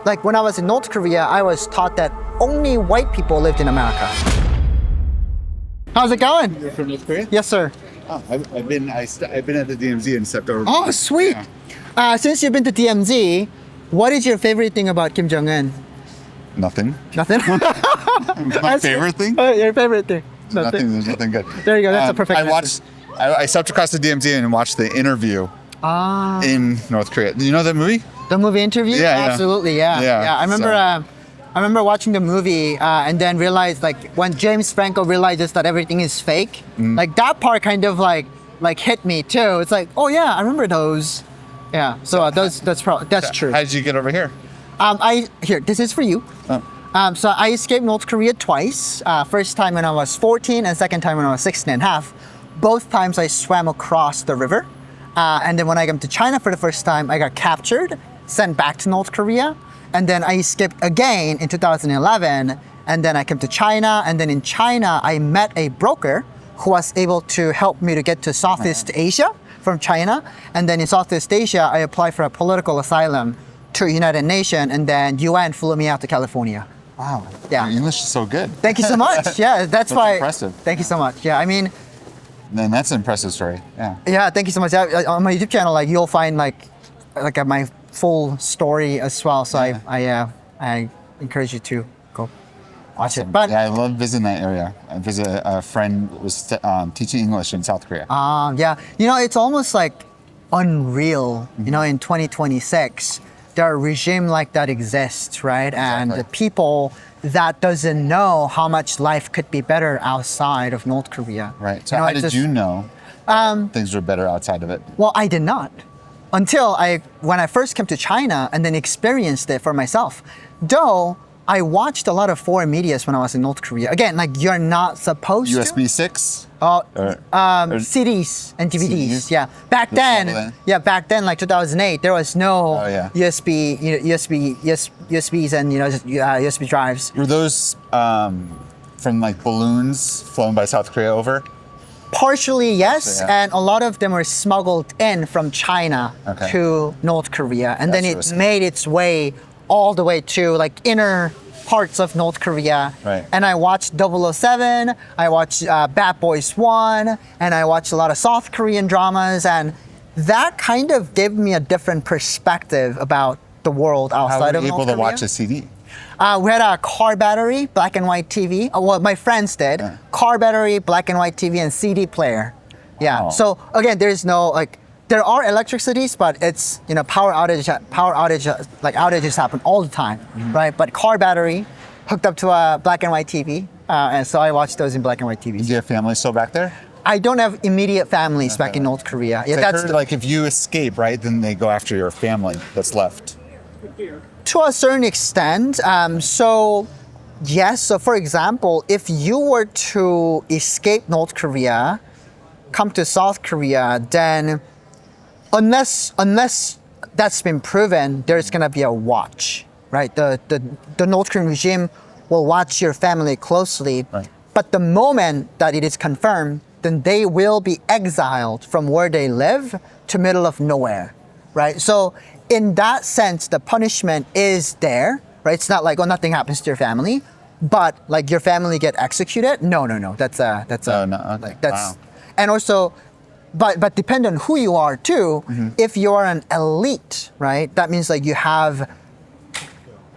like when I was in North Korea, I was taught that only white people lived in America. How's it going? You're from North Korea? Yes, sir. Oh, I've been at the DMZ and stepped over. Oh, sweet. Yeah. Since you've been to DMZ, what is your favorite thing about Kim Jong-un? Nothing. Nothing? My favorite thing? Your favorite thing? Nothing. There's nothing good. There you go. That's a perfect I answer. watched. I stepped across the DMZ and watched the interview in North Korea. You know that movie? The movie interview? Yeah. Absolutely, yeah. Yeah, I remember. I remember watching the movie and then realized, like, when James Franco realizes that everything is fake, like that part kind of like hit me too. It's like, oh yeah, I remember those. Yeah. So that's true. How did you get over here? This is for you. Oh. So I escaped North Korea twice. First time when I was 14 and second time when I was 16 and a half. Both times I swam across the river. And then when I came to China for the first time, I got captured, sent back to North Korea. And then I escaped again in 2011. And then I came to China. And then in China, I met a broker who was able to help me to get to Southeast Asia from China. And then in Southeast Asia, I applied for a political asylum to United Nations. And then UN flew me out to California. Wow. Yeah. Your English is so good. Thank you so much. Yeah, that's why. Impressive. Thank you so much. Yeah, I mean, Then that's an impressive story. Yeah. yeah, thank you so much. On my YouTube channel, like you'll find like my full story as well. So I encourage you to go watch it. But yeah, I love visiting that area. I visit a friend who was teaching English in South Korea. yeah, it's almost like unreal. In 2026, there are regime like that exists, right? And the people that doesn't know how much life could be better outside of North Korea. Right. So how did you know things were better outside of it? Well, I did not until when I first came to China and then experienced it for myself. Though I watched a lot of foreign medias when I was in North Korea. Again, like you're not supposed USB 6? CDs and DVDs. CDs? Yeah. Back then, like 2008, there was no USBs and USB drives. Were those from like balloons flown by South Korea over? Partially, yes, Yeah. and a lot of them were smuggled in from China to North Korea, and then it made its way all the way to like inner parts of North Korea. Right. And I watched 007, I watched Bad Boys 1, and I watched a lot of South Korean dramas, and that kind of gave me a different perspective about the world outside of North Korea. How were you able to watch a CD? We had a car battery, black and white TV. Well, my friends did. Yeah. Car battery, black and white TV, and CD player. Yeah. Wow. So again, there's no there are electricities, but it's power outages happen all the time, right? But car battery hooked up to a black and white TV, and so I watched those in black and white TVs. Do you have family still back there? I don't have immediate families back in North Korea. Yeah, I heard like if you escape, right, then they go after your family that's left. to a certain extent. So yes. So for example, if you were to escape North Korea, come to South Korea, then unless that's been proven, there's gonna be a watch, right? The North Korean regime will watch your family closely. Right. But the moment that it is confirmed, then they will be exiled from where they live to middle of nowhere, right? So in that sense, the punishment is there, right? It's not like, oh, nothing happens to your family, but like your family get executed. No. That's Wow. and also, but depend on who you are too. If you are an elite, right? That means like you have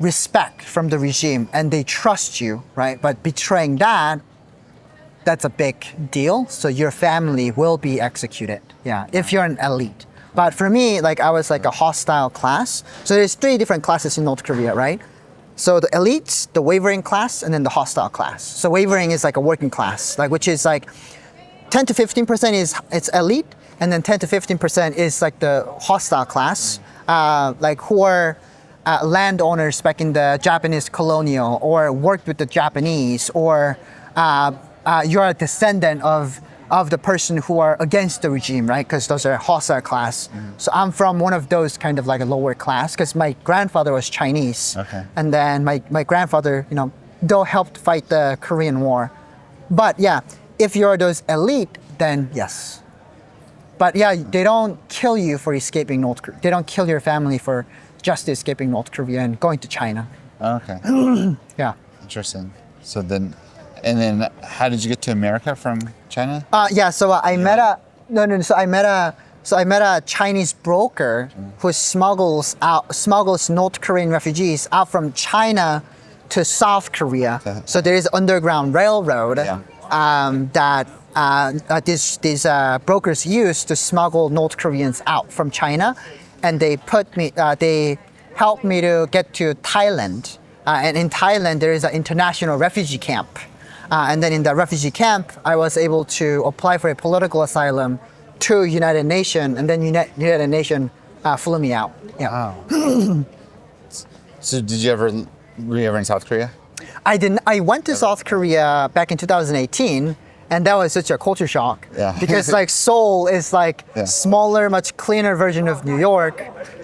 respect from the regime and they trust you, right? But betraying that's a big deal. So your family will be executed. Yeah, if you're an elite. But for me, like I was like a hostile class. So there's 3 different classes in North Korea, right? So the elites, the wavering class, and then the hostile class. So wavering is like a working class, like which is like 10 to 15% is it's elite, and then 10 to 15% is like the hostile class, like who are landowners back in the Japanese colonial, or worked with the Japanese, or you're a descendant of the person who are against the regime, right? Because those are hostile class. So I'm from one of those kind of like a lower class, because my grandfather was Chinese, and then my grandfather, though helped fight the Korean War. But yeah, if you're those elite, then yes. But yeah, they don't kill you for escaping North Korea. They don't kill your family for just escaping North Korea and going to China. Okay. Yeah. Interesting. So then, and then how did you get to America from China? Yeah. So I met a no. So I met a Chinese broker who smuggles North Korean refugees out from China to South Korea. Okay. So there is underground railroad Yeah. that these brokers use to smuggle North Koreans out from China, and they helped me to get to Thailand. And in Thailand, there is an international refugee camp. And then in the refugee camp, I was able to apply for a political asylum to United Nations, and then United Nations flew me out. Yeah. Wow. So were you ever in South Korea? I didn't. I went to South Korea back in 2018, and that was such a culture shock. Yeah. Because like Seoul is like Yeah. smaller, much cleaner version of New York.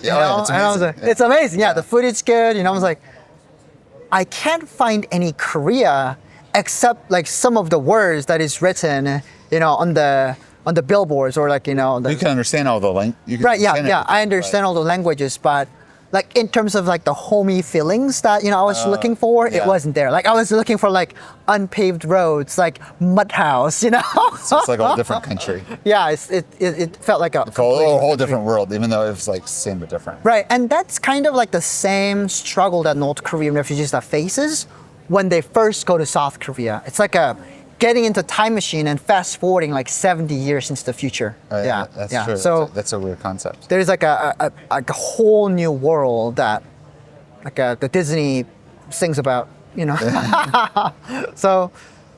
You Yeah, know? it's And I was amazing. like, it's amazing. Yeah, the food is good. You know, I was like, I can't find any Korea except like some of the words that is written, you know, on the billboards or like, you know, You can understand all the right. Yeah, yeah. I understand all the languages, but like in terms of like the homey feelings that, you know, I was looking for, yeah. it wasn't there. Like I was looking for like unpaved roads, like mud house, you know. So it's like a whole different country. Yeah, it felt like a A whole different world, even though it was like same but different. right, and that's kind of like the same struggle that North Korean refugees that faces when they first go to South Korea. It's like getting into time machine and fast forwarding like 70 years into the future. Right, Yeah, that's yeah. true. So That's a weird concept. there's like a whole new world that like the Disney sings about, you know. so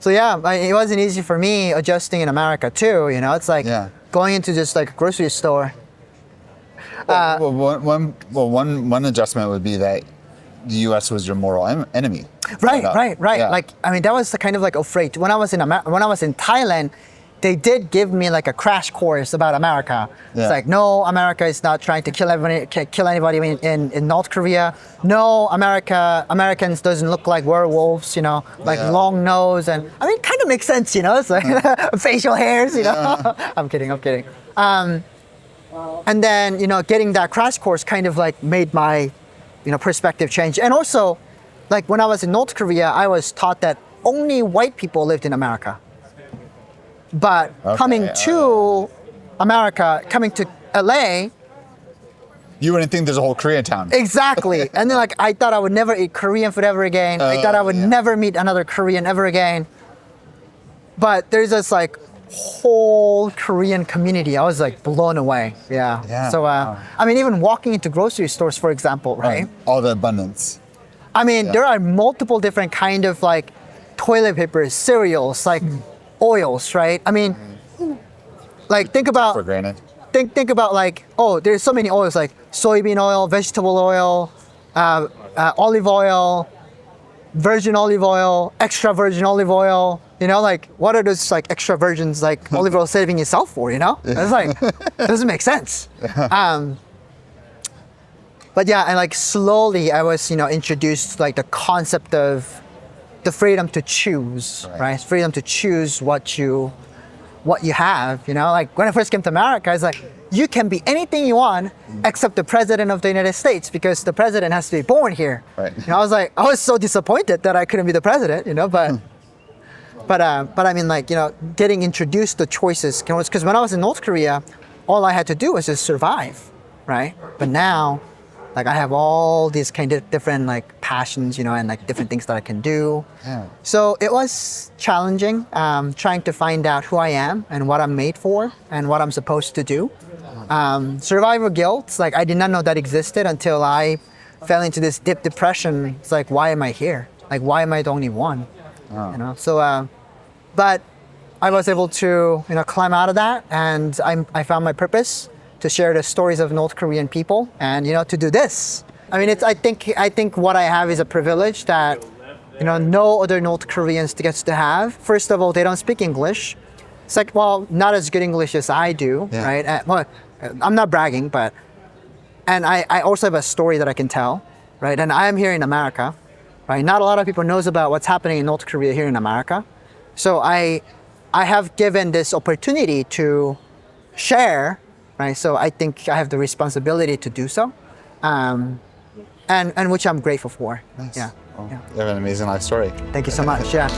yeah, it wasn't easy for me adjusting in America too. You know, it's like Yeah. going into just like a grocery store. One adjustment would be that the U.S. was your moral enemy. Right. Yeah. Like I mean, that was the kind of like afraid. When I was in Thailand, they did give me like a crash course about America. Yeah. It's like, no, America is not trying to kill anybody in North Korea. No, Americans doesn't look like werewolves, you know, like Yeah. long nose, and I mean, kind of makes sense, you know. It's like facial hairs, you know. I'm kidding. And then, you know, getting that crash course kind of like made my, you know, perspective change. And also, like when I was in North Korea, I was taught that only white people lived in America. But coming to America, coming to LA, You wouldn't think there's a whole Koreatown. exactly. And then like I thought I would never eat Korean food ever again. I thought I would yeah. never meet another Korean ever again. But there's this like whole Korean community. I was like blown away. Yeah. Yeah. So Wow. I mean, even walking into grocery stores, for example, right? All the abundance. I mean, there are multiple different kind of like toilet papers, cereals, like oils, right? I mean, like think For about granted. think about like, oh, there's so many oils like soybean oil, vegetable oil, olive oil, virgin olive oil, extra virgin olive oil. You know, like what are those like extra virgins like olive oil saving itself for? You know, it's like it doesn't make sense. But yeah, and like slowly I was, you know, introduced to like the concept of the freedom to choose, right? Freedom to choose what you have, you know? Like when I first came to America, I was like, you can be anything you want except the president of the United States because the president has to be born here. Right. You know, I was so disappointed that I couldn't be the president, you know, but I mean, like, you know, getting introduced to choices, because when I was in North Korea, all I had to do was just survive, right? But now, like, I have all these kind of different like passions, you know, and like different things that I can do. Yeah. So it was challenging, trying to find out who I am and what I'm made for and what I'm supposed to do. Survivor guilt, like I did not know that existed until I fell into this deep depression. It's like, why am I here? Like, why am I the only one? You know. So, but I was able to, you know, climb out of that, and I found my purpose to share the stories of North Korean people, and you know, to do this. I mean, I think what I have is a privilege that, you know, no other North Koreans gets to have. First of all, they don't speak English. It's like, well, not as good English as I do, Yeah. right? Well, I'm not bragging, but, and I also have a story that I can tell, right? And I am here in America, right? Not a lot of people knows about what's happening in North Korea here in America. So I have given this opportunity to share, right? So I think I have the responsibility to do so. and which I'm grateful for. Nice. Yeah. Well, Yeah. You have an amazing life story. Thank you so much. Yeah.